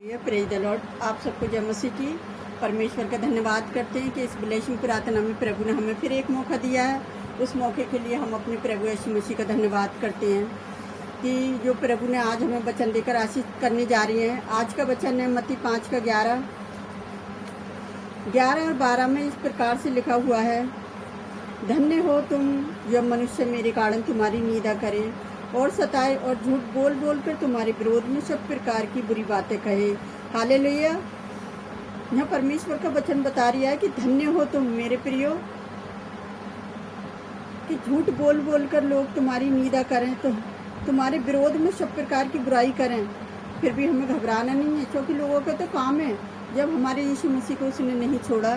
Praise the Lord. आप सबको जय मसीह की। परमेश्वर का धन्यवाद करते हैं कि इस ब्लेसिंग पुरातन में प्रभु ने हमें फिर एक मौका दिया है। उस मौके के लिए हम अपने प्रभु यीशु मसीह का धन्यवाद करते हैं कि जो प्रभु ने आज हमें वचन देकर आशीष करने जा रही हैं। आज का वचन है मत्ती 5 का 11 और 12 में इस प्रकार से लिखा हुआ है, धन्य हो तुम जब मनुष्य मेरे कारण तुम्हारी निंदा करे और सताए और झूठ बोल बोल कर तुम्हारे विरोध में सब प्रकार की बुरी बातें कहे। हालेलुया। यहाँ परमेश्वर का वचन बता रहा है कि धन्य हो तुम मेरे प्रियो, कि झूठ बोल बोल कर लोग तुम्हारी निंदा करें, तो तुम्हारे विरोध में सब प्रकार की बुराई करें, फिर भी हमें घबराना नहीं है, क्योंकि लोगों का तो काम है। जब हमारे यीशु मसीह को उसने नहीं छोड़ा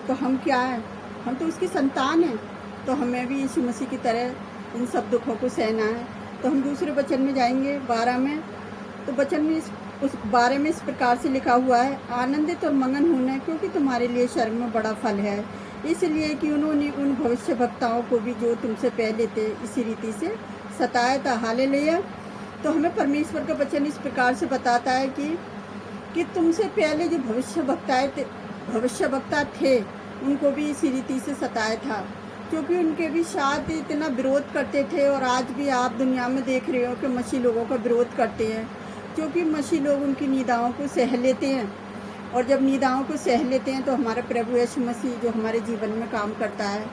तो हम क्या है, हम तो उसकी संतान हैं। तो हमें भी यीशु मसीह की तरह इन सब दुखों को सहना है। तो हम दूसरे वचन में जाएंगे 12 में। तो वचन में उस 12 में इस प्रकार से लिखा हुआ है, आनंदित और मगन होना, क्योंकि तुम्हारे लिए स्वर्ग में बड़ा फल है, इसलिए कि उन्होंने उन भविष्य वक्ताओं को भी जो तुमसे पहले थे इसी रीति से सताया था। हालेलुया। तो हमें परमेश्वर का वचन इस प्रकार से बताता है कि तुमसे पहले जो भविष्य वक्ता थे उनको भी इसी रीति से सताया था, क्योंकि उनके भी साथ इतना विरोध करते थे। और आज भी आप दुनिया में देख रहे हो कि मसीह लोगों का विरोध करते हैं, क्योंकि मसीह लोग उनकी निंदाओं को सह लेते हैं। और जब निंदाओं को सह लेते हैं तो हमारा प्रभु यीशु मसीह जो हमारे जीवन में काम करता है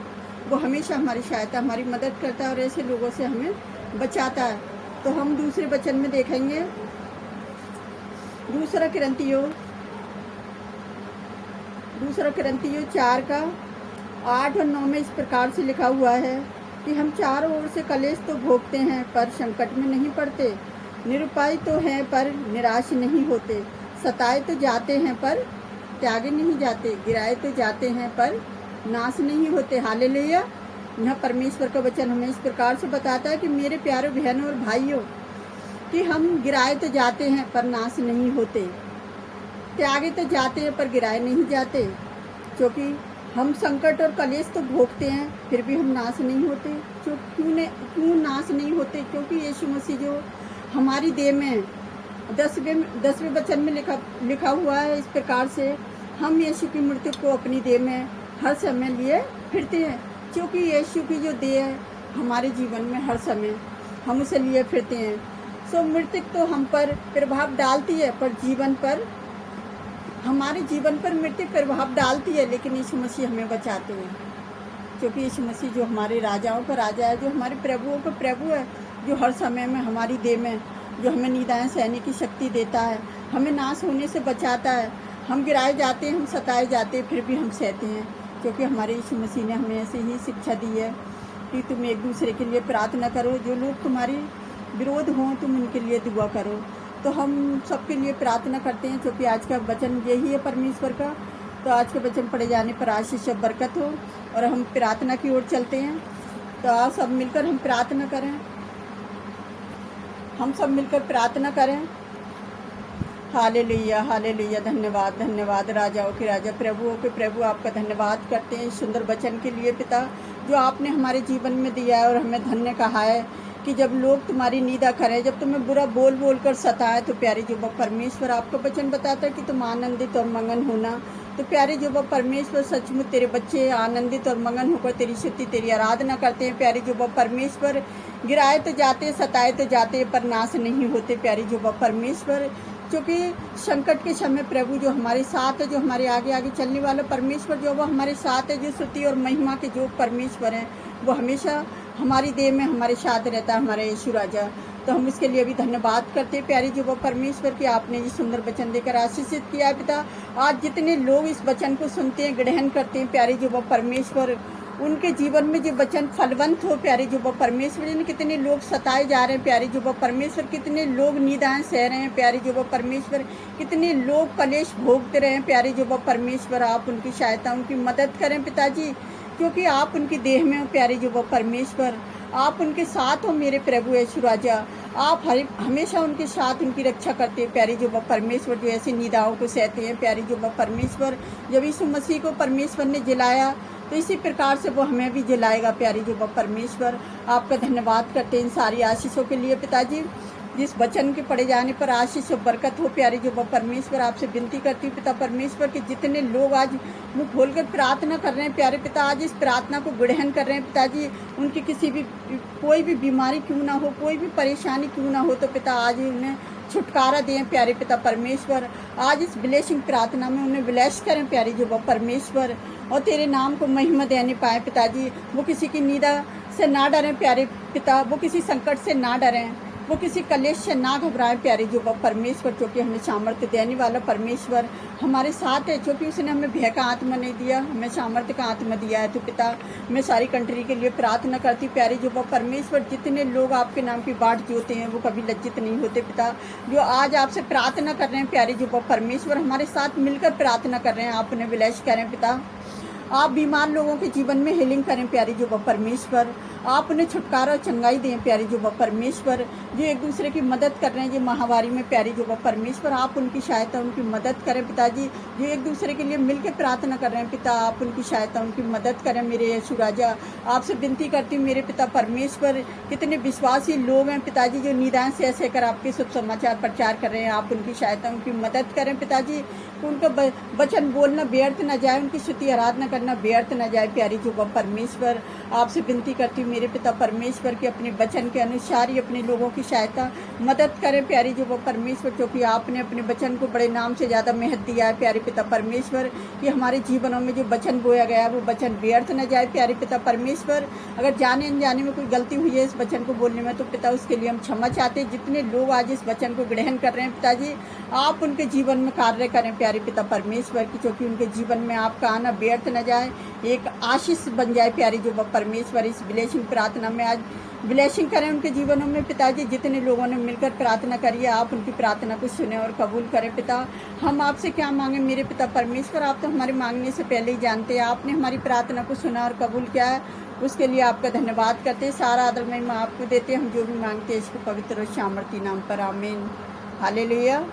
वो हमेशा हमारी सहायता, हमारी मदद करता है और ऐसे लोगों से हमें बचाता है। तो हम दूसरे वचन में देखेंगे, दूसरा कुरिन्थियों 4 का 8 और 9 में इस प्रकार से लिखा हुआ है कि हम चारों ओर से कलेश तो भोगते हैं पर संकट में नहीं पड़ते, निरुपाय तो हैं पर निराश नहीं होते, सताए तो जाते हैं पर त्यागे नहीं जाते, गिराए तो जाते हैं पर नाश नहीं होते। हालेलुया। यह परमेश्वर का वचन हमें इस प्रकार से बताता है कि मेरे प्यारे बहनों और भाइयों, कि हम गिराए तो जाते हैं पर नाश नहीं होते, त्यागे तो जाते हैं पर गिराए नहीं जाते। क्योंकि हम संकट और कलेश तो भोगते हैं फिर भी हम नाश नहीं होते। क्यों नाश नहीं होते? क्योंकि यीशु मसीह जो हमारी देह में 10वें वचन में लिखा हुआ है इस प्रकार से, हम यीशु की मृत्यु को अपनी देह में हर समय लिए फिरते हैं। क्योंकि यीशु की जो देह है हमारे जीवन में हर समय हम उसे लिए फिरते हैं। सो मृत्यु तो हम पर प्रभाव डालती है, पर हमारे जीवन पर मृत्यु प्रभाव डालती है, लेकिन यीशु मसीह हमें बचाते हैं। क्योंकि यीशु मसीह जो हमारे राजाओं का राजा है, जो हमारे प्रभुओं का प्रभु है, जो हर समय में हमारी देह में जो हमें निंदाएं सहने की शक्ति देता है, हमें नाश होने से बचाता है। हम गिराए जाते हैं, हम सताए जाते हैं, फिर भी हम सहते हैं, क्योंकि हमारे यीशु मसीह ने हमें ऐसे ही शिक्षा दी है कि तुम एक दूसरे के लिए प्रार्थना करो, जो लोग तुम्हारी विरोध हों तुम उनके लिए दुआ करो। तो हम सबके लिए प्रार्थना करते हैं, क्योंकि आज का वचन यही है परमेश्वर का। तो आज का वचन पढ़े जाने पर आशीष और बरकत हो, और हम प्रार्थना की ओर चलते हैं। तो आज सब मिलकर हम प्रार्थना करें, हालेलुया हालेलुया। धन्यवाद राजाओं के राजा, प्रभुओं के प्रभु, आपका धन्यवाद करते हैं सुंदर वचन के लिए पिता, जो आपने हमारे जीवन में दिया है। और हमें धन्य कहा है कि जब लोग तुम्हारी निंदा करें, जब तुम्हें बुरा बोल बोल कर सताए, तो प्यारे जो परमेश्वर आपका वचन बताता है कि तुम आनंदित और मगन होना। तो प्यारे जो परमेश्वर, सचमुच तेरे बच्चे आनंदित और मगन होकर तेरी स्तुति तेरी आराधना करते हैं। प्यारे जो परमेश्वर, गिराए तो जाते, सताए तो जाते, पर नाश नहीं होते। प्यारे जो परमेश्वर, क्योंकि संकट के समय प्रभु जो हमारे साथ है, जो हमारे आगे आगे चलने वाला परमेश्वर जो वो हमारे साथ है, जो स्तुति और महिमा के जो परमेश्वर हैं, वो हमेशा हमारी देह में हमारे साथ रहता है, हमारा यीशु राजा। तो हम उसके लिए भी धन्यवाद करते हैं प्यारे जो वो परमेश्वर की, आपने ये सुंदर वचन देकर आशीषित किया है पिता। आज जितने लोग इस वचन को सुनते हैं, ग्रहण करते हैं, प्यारे जो वो परमेश्वर, उनके जीवन में जो वचन फलवंत हो। प्यारे जो वो परमेश्वर, जिन कितने लोग सताए जा रहे हैं, प्यारे जो वो परमेश्वर, कितने लोग निंदाएं सह रहे हैं, प्यारे जो वो परमेश्वर, कितने लोग कलेश भोगते रहे हैं, प्यारे जो वो परमेश्वर, आप उनकी सहायता, उनकी मदद करें पिताजी, क्योंकि आप उनकी देह में हो। प्यारे जो वो परमेश्वर, आप उनके साथ हो मेरे प्रभु यीशु राजा, आप हमेशा उनके साथ उनकी रक्षा करते हैं। प्यारे जो परमेश्वर, जो ऐसी निंदाओं को सहते हैं, प्यारे जो परमेश्वर, जब यीशु मसीह को परमेश्वर ने जिलाया तो इसी प्रकार से वो हमें भी जिलाएगा। प्यारे जो परमेश्वर, आपका धन्यवाद करते हैं इन सारी आशीषों के लिए पिताजी। जिस वचन के पढ़े जाने पर आशीष और बरकत हो प्यारे जो परमेश्वर। आपसे विनती करती हूँ पिता परमेश्वर कि जितने लोग आज मुँह खोलकर प्रार्थना कर रहे हैं प्यारे पिता, आज इस प्रार्थना को ग्रहण कर रहे हैं पिताजी, उनकी किसी भी कोई भी बीमारी क्यों ना हो, कोई भी परेशानी क्यों ना हो, तो पिता आज उन्हें छुटकारा दें प्यारे पिता परमेश्वर। आज इस ब्लेसिंग प्रार्थना में उन्हें ब्लेस करें प्यारे जो परमेश्वर, और तेरे नाम को महिमा देने पाए पिताजी। वो किसी की निंदा से ना डरें प्यारे पिता, वो किसी संकट से ना डरें, वो किसी कलेश से ना घबराएं प्यारे जो परमेश्वर, क्योंकि हमें सामर्थ्य देने वाला परमेश्वर हमारे साथ है, क्योंकि उसने हमें भय का आत्मा नहीं दिया, हमें सामर्थ्य का आत्मा दिया है। तो पिता मैं सारी कंट्री के लिए प्रार्थना करती प्यारे जो परमेश्वर, जितने लोग आपके नाम की बाट जोते हैं वो कभी लज्जित नहीं होते पिता, जो आज आपसे प्रार्थना कर रहे हैं प्यारे जो परमेश्वर, हमारे साथ मिलकर प्रार्थना कर रहे हैं, आप उन्हें ब्लेस करें पिता। आप बीमार लोगों के जीवन में हीलिंग करें प्यारे जो परमेश्वर, आप उन्हें छुटकारा और चंगाई दें प्यारे जो परमेश्वर। जो एक दूसरे की मदद कर रहे हैं जो महामारी में प्यारे जो परमेश्वर, आप उनकी सहायता उनकी मदद करें पिताजी। जो एक दूसरे के लिए मिलकर प्रार्थना कर रहे हैं पिता, आप उनकी सहायता उनकी मदद करें मेरे यीशु राजा। आपसे विनती करती हूँ मेरे पिता परमेश्वर, कितने विश्वासी लोग हैं पिताजी जो निदान से ऐसे कर आपके शुभ समाचार प्रचार कर रहे हैं, आप उनकी सहायता उनकी मदद करें पिताजी। उनका वचन बोलना व्यर्थ न जाए, उनकी स्तुति आराधना करना व्यर्थ न जाए प्यारी जो परमेश्वर। आपसे विनती करती हूँ मेरे पिता परमेश्वर के अपने वचन के अनुसार ही अपने लोगों की सहायता मदद करें प्यारी जो परमेश्वर, क्योंकि आपने अपने वचन को बड़े नाम से ज़्यादा महत्व दिया है प्यारे पिता परमेश्वर, कि हमारे जीवनों में जो वचन बोया गया वो वचन व्यर्थ न जाए प्यारे पिता परमेश्वर। अगर जाने अनजाने में कोई गलती हुई है इस वचन को बोलने में तो पिता उसके लिए हम क्षमा चाहते हैं। जितने लोग आज इस वचन को ग्रहण कर रहे हैं पिताजी, आप उनके जीवन में कार्य करें प्यारे पिता परमेश्वर की, क्योंकि उनके जीवन में आपका आना व्यर्थ न जाए, एक आशीष बन जाए प्यारी जो परमेश्वर। इस ब्लेसिंग प्रार्थना में आज ब्लेसिंग करें उनके जीवनों में पिताजी। जितने लोगों ने मिलकर प्रार्थना करी है आप उनकी प्रार्थना को सुने और कबूल करें पिता। हम आपसे क्या मांगे मेरे पिता परमेश्वर, आप तो हमारे मांगने से पहले ही जानते हैं, आपने हमारी प्रार्थना को सुना और कबूल किया है, उसके लिए आपका धन्यवाद करते हैं। सारा आदर महिमा आपको देते हैं, हम जो भी मांगते हैं इसको पवित्र और सामर्थी नाम पर आमीन। हालेलुया।